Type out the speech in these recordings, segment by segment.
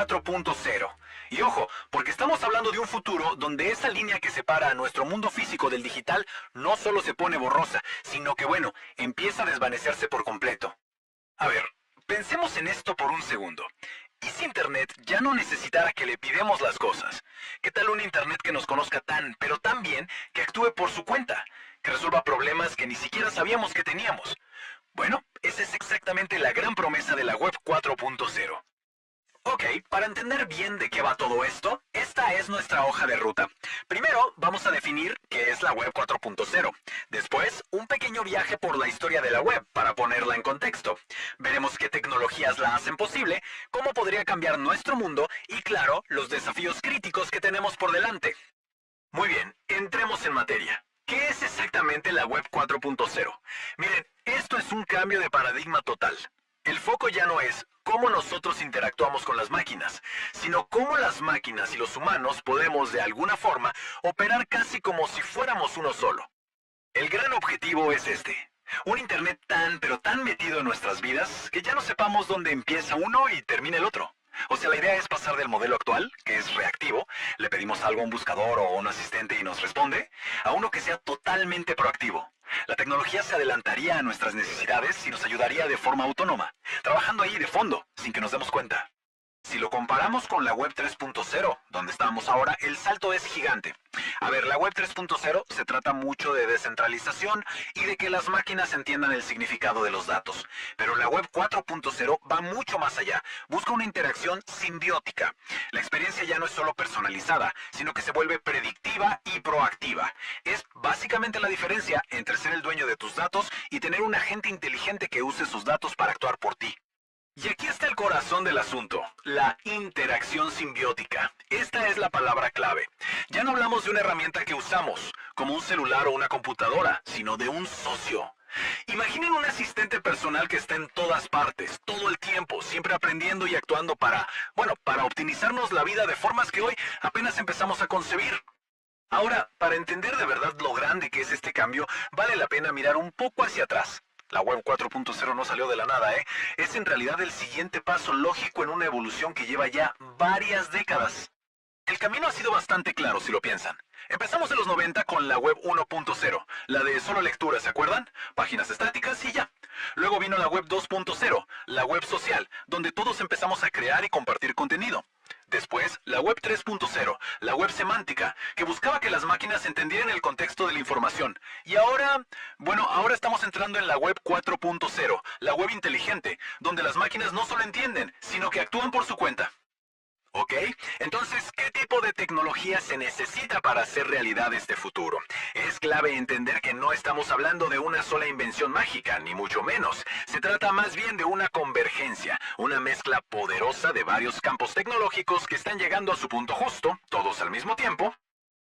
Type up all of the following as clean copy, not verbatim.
4.0. Y ojo, porque estamos hablando de un futuro donde esa línea que separa a nuestro mundo físico del digital no solo se pone borrosa, sino que bueno, empieza a desvanecerse por completo. A ver, pensemos en esto por un segundo. ¿Y si Internet ya no necesitara que le pidamos las cosas? ¿Qué tal un Internet que nos conozca tan, pero tan bien, que actúe por su cuenta, que resuelva problemas que ni siquiera sabíamos que teníamos? Bueno, esa es exactamente la gran promesa de la Web 4.0. Ok, para entender bien de qué va todo esto, esta es nuestra hoja de ruta. Primero, vamos a definir qué es la Web 4.0. Después, un pequeño viaje por la historia de la web para ponerla en contexto. Veremos qué tecnologías la hacen posible, cómo podría cambiar nuestro mundo y, claro, los desafíos críticos que tenemos por delante. Muy bien, entremos en materia. ¿Qué es exactamente la Web 4.0? Miren, esto es un cambio de paradigma total. El foco ya no es cómo nosotros interactuamos con las máquinas, sino cómo las máquinas y los humanos podemos de alguna forma operar casi como si fuéramos uno solo. El gran objetivo es este. Un Internet tan pero tan metido en nuestras vidas que ya no sepamos dónde empieza uno y termina el otro. O sea, la idea es pasar del modelo actual, que es reactivo, le pedimos algo a un buscador o a un asistente y nos responde, a uno que sea totalmente proactivo. La tecnología se adelantaría a nuestras necesidades y nos ayudaría de forma autónoma, trabajando ahí de fondo, sin que nos demos cuenta. Si lo comparamos con la Web 3.0, donde estamos ahora, el salto es gigante. A ver, la Web 3.0 se trata mucho de descentralización y de que las máquinas entiendan el significado de los datos. Pero la Web 4.0 va mucho más allá, busca una interacción simbiótica. La experiencia ya no es solo personalizada, sino que se vuelve predictiva y proactiva. Es básicamente la diferencia entre ser el dueño de tus datos y tener un agente inteligente que use sus datos para actuar por ti. Y aquí está el corazón del asunto, la interacción simbiótica. Esta es la palabra clave. Ya no hablamos de una herramienta que usamos, como un celular o una computadora, sino de un socio. Imaginen un asistente personal que está en todas partes, todo el tiempo, siempre aprendiendo y actuando para optimizarnos la vida de formas que hoy apenas empezamos a concebir. Ahora, para entender de verdad lo grande que es este cambio, vale la pena mirar un poco hacia atrás. La Web 4.0 no salió de la nada, ¿eh? Es en realidad el siguiente paso lógico en una evolución que lleva ya varias décadas. El camino ha sido bastante claro si lo piensan. Empezamos en los 90 con la Web 1.0, la de solo lectura, ¿se acuerdan? Páginas estáticas y ya. Luego vino la Web 2.0, la web social, donde todos empezamos a crear y compartir contenido. Después, la Web 3.0, la web semántica, que buscaba que las máquinas entendieran el contexto de la información. Y ahora estamos entrando en la Web 4.0, la web inteligente, donde las máquinas no solo entienden, sino que actúan por su cuenta. ¿Ok? Entonces, ¿qué tipo de tecnología se necesita para hacer realidad este futuro? Es clave entender que no estamos hablando de una sola invención mágica, ni mucho menos. Se trata más bien de una convergencia, una mezcla poderosa de varios campos tecnológicos que están llegando a su punto justo, todos al mismo tiempo.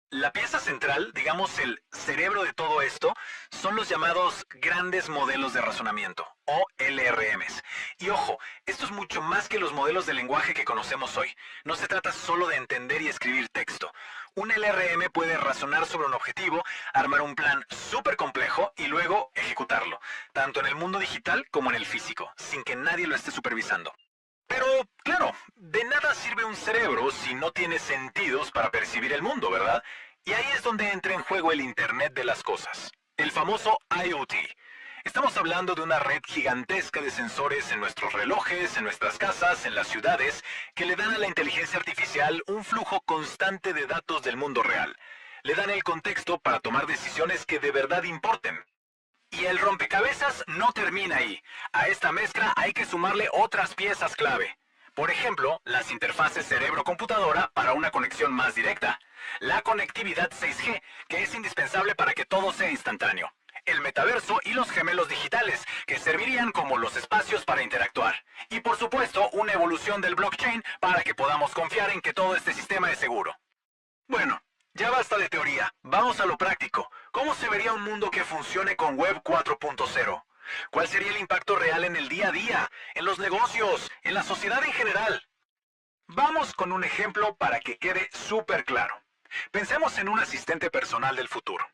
La pieza central, digamos el cerebro de todo esto, son los llamados grandes modelos de razonamiento, o LRMs. Y ojo, esto es mucho más que los modelos de lenguaje que conocemos hoy. No se trata solo de entender y escribir texto. Un LRM puede razonar sobre un objetivo, armar un plan súper complejo y luego ejecutarlo, tanto en el mundo digital como en el físico, sin que nadie lo esté supervisando. Pero, claro, de nada sirve un cerebro si no tiene sentidos para percibir el mundo, ¿verdad? Y ahí es donde entra en juego el Internet de las cosas, el famoso IoT. Estamos hablando de una red gigantesca de sensores en nuestros relojes, en nuestras casas, en las ciudades, que le dan a la inteligencia artificial un flujo constante de datos del mundo real. Le dan el contexto para tomar decisiones que de verdad importen. Y el rompecabezas no termina ahí. A esta mezcla hay que sumarle otras piezas clave. Por ejemplo, las interfaces cerebro-computadora para una conexión más directa. La conectividad 6G, que es indispensable para que todo sea instantáneo. El metaverso y los gemelos digitales, que servirían como los espacios para interactuar. Y por supuesto, una evolución del blockchain para que podamos confiar en que todo este sistema es seguro. Bueno, ya basta de teoría, vamos a lo práctico. ¿Cómo se vería un mundo que funcione con Web 4.0? ¿Cuál sería el impacto real en el día a día, en los negocios, en la sociedad en general? Vamos con un ejemplo para que quede súper claro. Pensemos en un asistente personal del futuro.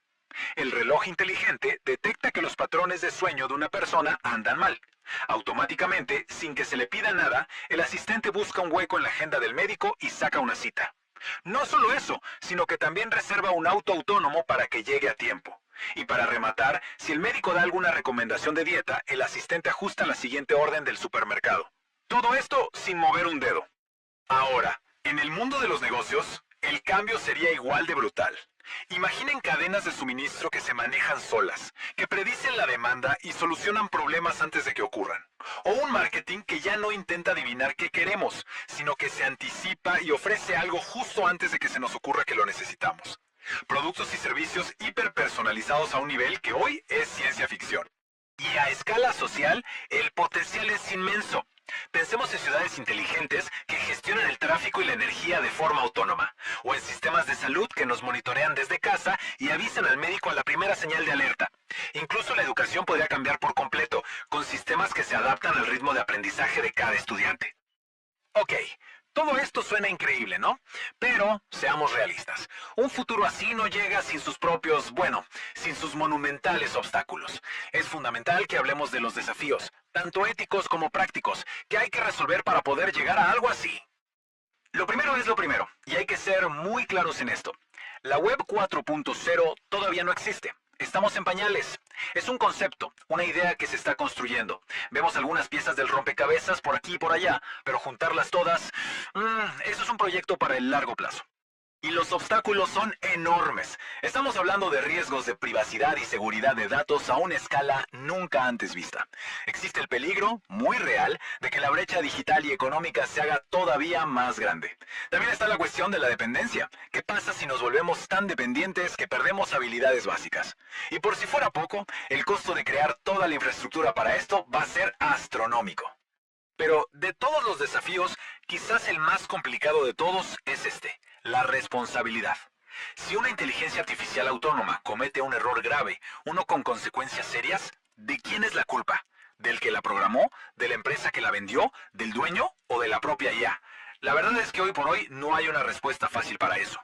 El reloj inteligente detecta que los patrones de sueño de una persona andan mal. Automáticamente, sin que se le pida nada, el asistente busca un hueco en la agenda del médico y saca una cita. No solo eso, sino que también reserva un auto autónomo para que llegue a tiempo. Y para rematar, si el médico da alguna recomendación de dieta, el asistente ajusta la siguiente orden del supermercado. Todo esto sin mover un dedo. Ahora, en el mundo de los negocios, el cambio sería igual de brutal. Imaginen cadenas de suministro que se manejan solas, que predicen la demanda y solucionan problemas antes de que ocurran. O un marketing que ya no intenta adivinar qué queremos, sino que se anticipa y ofrece algo justo antes de que se nos ocurra que lo necesitamos. Productos y servicios hiperpersonalizados a un nivel que hoy es ciencia ficción. Y a escala social, el potencial es inmenso. Pensemos en ciudades inteligentes que gestionan el tráfico y la energía de forma autónoma, o en sistemas de salud que nos monitorean desde casa y avisan al médico a la primera señal de alerta. Incluso la educación podría cambiar por completo, con sistemas que se adaptan al ritmo de aprendizaje de cada estudiante. Ok, todo esto suena increíble, ¿no? Pero seamos realistas. Un futuro así no llega sin sus propios, sin sus monumentales obstáculos. Es fundamental que hablemos de los desafíos, tanto éticos como prácticos, que hay que resolver para poder llegar a algo así. Lo primero es lo primero, y hay que ser muy claros en esto. La Web 4.0 todavía no existe. Estamos en pañales. Es un concepto, una idea que se está construyendo. Vemos algunas piezas del rompecabezas por aquí y por allá, pero juntarlas todas, eso es un proyecto para el largo plazo. Y los obstáculos son enormes. Estamos hablando de riesgos de privacidad y seguridad de datos a una escala nunca antes vista. Existe el peligro, muy real, de que la brecha digital y económica se haga todavía más grande. También está la cuestión de la dependencia. ¿Qué pasa si nos volvemos tan dependientes que perdemos habilidades básicas? Y por si fuera poco, el costo de crear toda la infraestructura para esto va a ser astronómico. Pero de todos los desafíos, quizás el más complicado de todos es este: la responsabilidad. Si una inteligencia artificial autónoma comete un error grave, uno con consecuencias serias, ¿de quién es la culpa? ¿Del que la programó? ¿De la empresa que la vendió? ¿Del dueño? ¿O de la propia IA? La verdad es que hoy por hoy no hay una respuesta fácil para eso.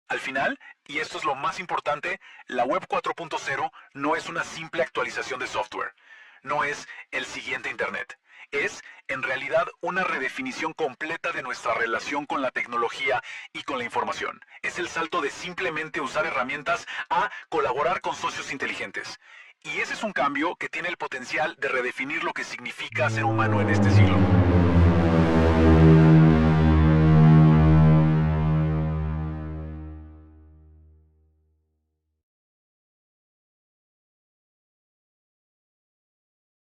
Al final, y esto es lo más importante, la Web 4.0 no es una simple actualización de software. No es el siguiente Internet. Es, en realidad, una redefinición completa de nuestra relación con la tecnología y con la información. Es el salto de simplemente usar herramientas a colaborar con socios inteligentes. Y ese es un cambio que tiene el potencial de redefinir lo que significa ser humano en este siglo.